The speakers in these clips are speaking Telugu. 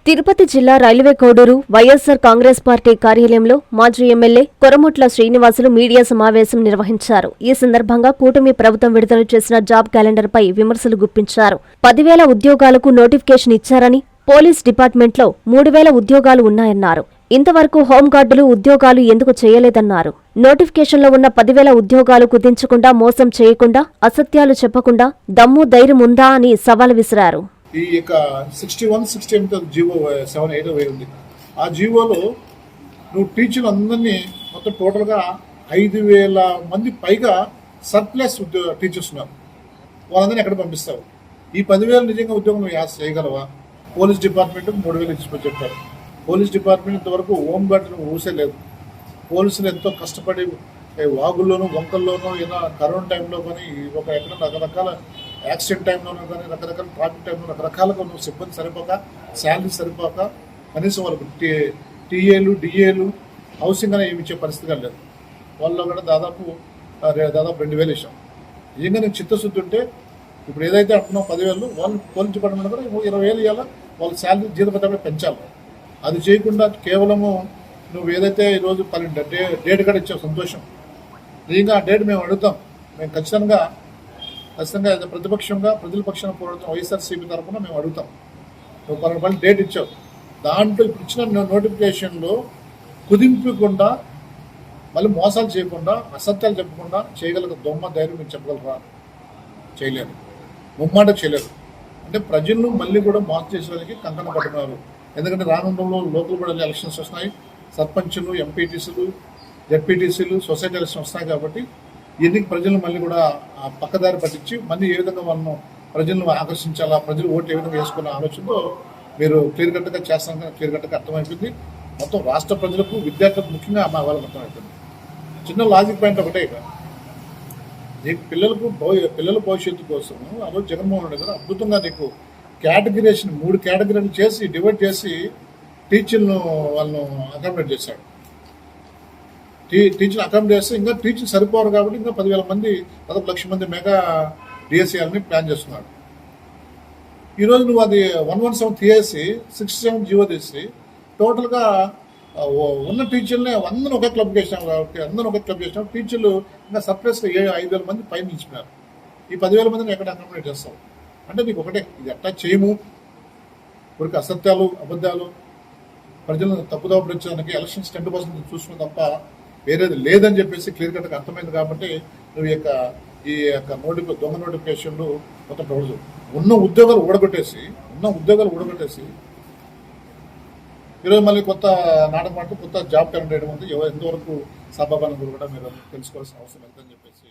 తిరుపతి జిల్లా రైల్వే కోడూరు వైఎస్సార్ కాంగ్రెస్ పార్టీ కార్యాలయంలో మాజీ ఎమ్మెల్యే కొరముట్ల శ్రీనివాసులు మీడియా సమావేశం నిర్వహించారు. ఈ సందర్భంగా కూటమి ప్రభుత్వం విడుదల చేసిన జాబ్ క్యాలెండర్పై విమర్శలు గుప్పించారు. 10,000 ఉద్యోగాలకు నోటిఫికేషన్ ఇచ్చారని, పోలీస్ డిపార్ట్మెంట్లో 3,000 ఉద్యోగాలు ఉన్నాయన్నారు. ఇంతవరకు హోంగార్డులు ఉద్యోగాలు ఎందుకు చేయలేదన్నారు. నోటిఫికేషన్లో ఉన్న 10,000 ఉద్యోగాలు కుదించకుండా, మోసం చేయకుండా, అసత్యాలు చెప్పకుండా దమ్ము ధైర్యం ఉందా అని సవాల్ విసిరారు. ఈ యొక్క 61-68 జీవో 7-8 ఉంది. ఆ జీవోలో నువ్వు టీచర్లు అందరినీ మొత్తం టోటల్గా 5,000 మంది పైగా సర్ప్లస్ టీచర్స్ ఉన్నారు. వాళ్ళందరినీ ఎక్కడ పంపిస్తావు? ఈ 10,000 నిజంగా ఉద్యోగం నువ్వు చేయగలవా? పోలీస్ డిపార్ట్మెంట్కి 3,000 ఇచ్చిపోయి చెప్పారు. పోలీస్ డిపార్ట్మెంట్ ఇంతవరకు హోమ్ గార్డును ఊసేలేదు. పోలీసులు ఎంతో కష్టపడి వాగుల్లోనూ వంకల్లోనూ ఏదో కరోనా టైంలో కానీ ఒక ఎక్కడ రకరకాల యాక్సిడెంట్ టైంలోనూ కానీ రకరకాల ట్రాఫిక్ టైంలో రకరకాలుగా నువ్వు సిబ్బంది సరిపోక, శాలరీ సరిపోక, కనీసం వాళ్ళకు టీఏలు డిఏలు హౌసింగ్ అనేది ఏమి ఇచ్చే పరిస్థితిగా లేదు. వాళ్ళలో కూడా దాదాపు 2,000 ఇచ్చాం. నిజంగా నేను చిత్తశుద్ధి ఉంటే ఇప్పుడు ఏదైతే అంటున్నావు 10,000 వాళ్ళు పోలీస్ డిపార్ట్మెంట్ కూడా 20,000 ఇవ్వాలి. వాళ్ళ శాలరీ జీతపత్రం కూడా పెంచాలి. అది చేయకుండా కేవలము నువ్వు ఏదైతే ఈరోజు డేట్ కూడా ఇచ్చావు, సంతోషం. నిజంగా ఆ డేట్ మేము అడుగుతాం. మేము ఖచ్చితంగా ప్రతిపక్షంగా ప్రజల పక్షాన పోరాడుతాం. వైఎస్ఆర్సీపీ తరఫున మేము అడుగుతాం. నువ్వు 12 డేట్ ఇచ్చావు. దాంట్లో ఇప్పుడు ఇచ్చిన నోటిఫికేషన్లో కుదింపకుండా, మళ్ళీ మోసాలు చేయకుండా, అసత్యాలు చెప్పకుండా చేయగల దొమ్మ ధైర్యం మీరు చెప్పగలరా? చేయలేరు, ముమ్మాట చేయలేరు. అంటే ప్రజలను మళ్ళీ కూడా మోసం చేసేదానికి కంకణ పడుతున్నారు. ఎందుకంటే రానుండంలో లోకల్ కూడా ఎలక్షన్స్ వస్తున్నాయి. సర్పంచులు, ఎంపీటీసీలు, జెడ్పీటీసీలు, సొసైటీ ఎలక్షన్ వస్తున్నాయి. కాబట్టి ఎన్నిక ప్రజలను మళ్ళీ కూడా పక్కదారి పట్టించి మళ్ళీ ఏ విధంగా వాళ్ళను ప్రజలను ఆకర్షించాలా, ప్రజలు ఓటు ఏ విధంగా వేసుకున్న ఆలోచనతో మీరు క్లియర్ కట్గా చేస్తాను. క్లియర్ కట్గా అర్థమైపోయింది. మొత్తం రాష్ట్ర ప్రజలకు, విద్యార్థులకు ముఖ్యంగా మా వాళ్ళకి అర్థమైపోయింది. చిన్న లాజిక్ పాయింట్ ఒకటే. నీకు పిల్లల భవిష్యత్తు కోసం ఆ రోజు జగన్మోహన్ రెడ్డి గారు అద్భుతంగా నీకు కేటగిరేషన్ 3 కేటగిరీలు చేసి డివైడ్ చేసి టీచర్లను వాళ్ళను అకామిడేట్ చేశాడు. టీచర్లు అకామిడేట్ చేస్తే ఇంకా టీచర్లు సరిపోరు కాబట్టి ఇంకా 10,000 మంది 1,00,000 మంది మెగా డిఎస్సీఆర్ని ప్లాన్ చేస్తున్నాడు. ఈరోజు నువ్వు అది 117 తీసేసి 67 జీవో తీసి టోటల్గా ఉన్న టీచర్లనే అందరూ ఒకే క్లబ్ చేసినాం. కాబట్టి అందరూ ఒకే క్లబ్ చేసినాం. టీచర్లు ఇంకా సర్ప్లస్గా 5,000 మంది పైన నిలిచిపోయారు. ఈ 10,000 మందిని ఎక్కడ అకామిడేట్ చేస్తావు? అంటే నీకు ఒకటే, ఇది ఎట్టా చేయము. ఇప్పటికి అసత్యాలు, అబద్ధాలు, ప్రజలను తప్పుదోవ పడించడానికి ఎలక్షన్స్ 10% చూసుకున్న తప్ప వేరేది లేదని చెప్పేసి క్లియర్ కట్గా అర్థమైంది. కాబట్టి నువ్వు ఈ యొక్క దొంగ నోటిఫికేషన్లు మొత్తం రోజు ఉన్న ఉద్యోగాలు ఊడగొట్టేసి ఈరోజు మళ్ళీ కొత్త నాటకం అంటూ కొత్త జాబ్ క్యాలెండర్ వేయడం ఉంది. ఎంతవరకు సభాభానం కూడా మీరు తెలుసుకోవాల్సిన అవసరం ఎంతని చెప్పేసి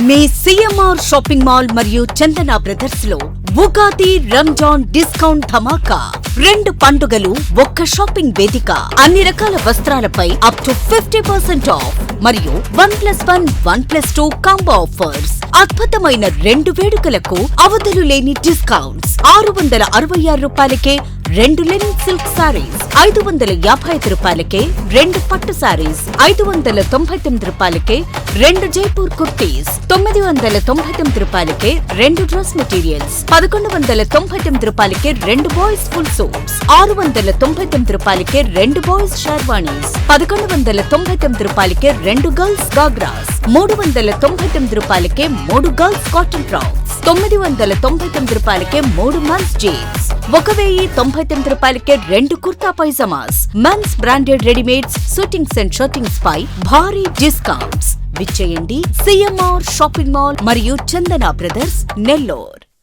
మీ సిఎంఆర్ షాపింగ్ మాల్ మరియు చందన బ్రదర్స్ లో ఉగాది రంజాన్ డిస్కౌంట్ ధమాకా. 2 పండుగలు ఒక్క షాపింగ్ వేదిక. అన్ని రకాల వస్త్రాలపై అప్ టు 50% ఆఫ్ మరియు 1+1, 1+2 కాంబో ఆఫర్స్. అద్భుతమైన 2 వేడుకలకు అవధులు లేని డిస్కౌంట్స్. 666 రూపాయలకే 2 లెనిన్ సిల్క్ సారీస్, 555 రూపాయలకే 2 పట్టు సారీస్, 599 రూపాయలకే 2 జైపూర్ కుర్తీస్, 999 రూపాయలకే 2 డ్రెస్ మెటీరియల్స్, 1199 రూపాయలకే 2 బాయ్స్ ఫుల్ సూట్స్, 699 రూపాయలకే 2 బాయ్స్ షర్వాణీస్, 1199 రూపాయలకే 2 గర్ల్స్ గాగ్రాస్, 399 రూపాయలకే 3 గర్ల్స్ కాటన్ ఫ్రాక్స్, 999 రూపాయలకే 3 మెన్స్ జీన్స్, 1,099 రూపాయలకే 2 kurta pyjamas. Men's branded readymades, suitings and shirtings పై భారీ డిస్కౌంట్స్. విచ్చేయండి సిఎంఆర్ షాపింగ్ మాల్ మరియు చందన బ్రదర్స్, నెల్లూరు.